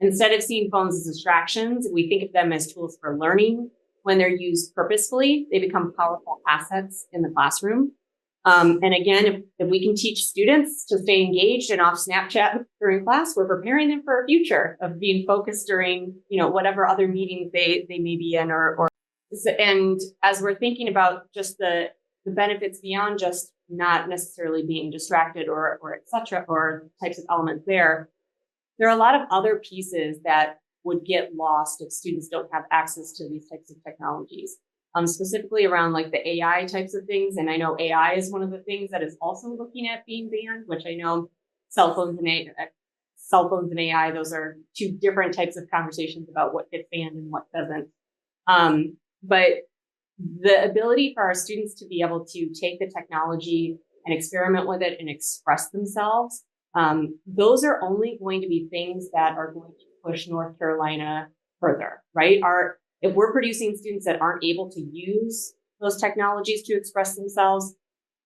Instead of seeing phones as distractions, we think of them as tools for learning. When they're used purposefully, they become powerful assets in the classroom. And again, if we can teach students to stay engaged and off Snapchat during class, we're preparing them for a future of being focused during, whatever other meetings they may be in and as we're thinking about just the benefits beyond just not necessarily being distracted or et cetera, or types of elements there are a lot of other pieces that would get lost if students don't have access to these types of technologies. Specifically around like the AI types of things. And I know AI is one of the things that is also looking at being banned, which I know cell phones and AI, those are two different types of conversations about what gets banned and what doesn't. But the ability for our students to be able to take the technology and experiment with it and express themselves, those are only going to be things that are going to push North Carolina further, right? If we're producing students that aren't able to use those technologies to express themselves,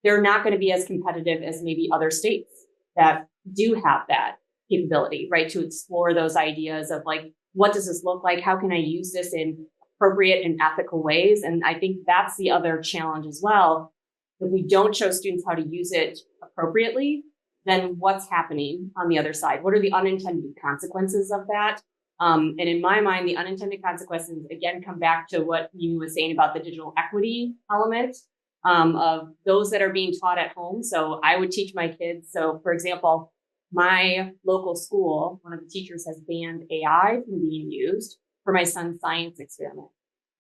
they're not going to be as competitive as maybe other states that do have that capability, right? To explore those ideas of like, what does this look like? How can I use this in appropriate and ethical ways? And I think that's the other challenge as well. If we don't show students how to use it appropriately, then what's happening on the other side? What are the unintended consequences of that? And in my mind, the unintended consequences, again, come back to what you was saying about the digital equity element of those that are being taught at home. So I would teach my kids. So for example, my local school, one of the teachers has banned AI from being used for my son's science experiment.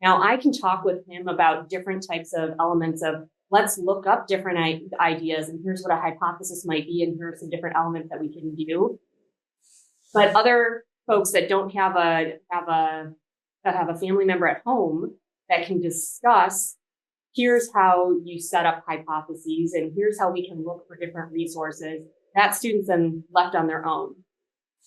Now I can talk with him about different types of elements of let's look up different ideas and here's what a hypothesis might be and here are some different elements that we can do. But other folks that don't have a family member at home that can discuss, here's how you set up hypotheses and here's how we can look for different resources, that student's then left on their own.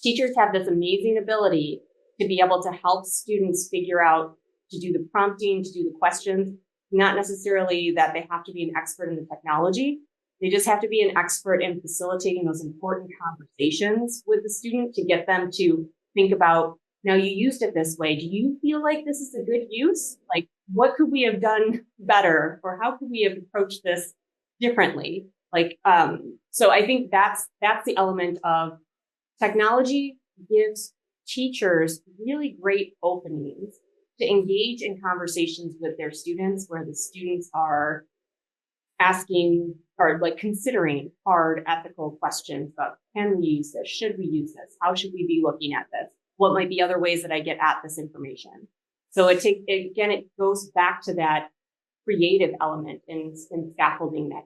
Teachers have this amazing ability to be able to help students figure out, to do the prompting, to do the questions, not necessarily that they have to be an expert in the technology. They just have to be an expert in facilitating those important conversations with the student to get them to think about, now you used it this way. Do you feel like this is a good use? Like, what could we have done better? Or how could we have approached this differently? So I think that's the element of technology gives teachers really great openings to engage in conversations with their students where the students are asking or like considering hard ethical questions about, can we use this? Should we use this? How should we be looking at this? What might be other ways that I get at this information? So it goes back to that creative element in scaffolding that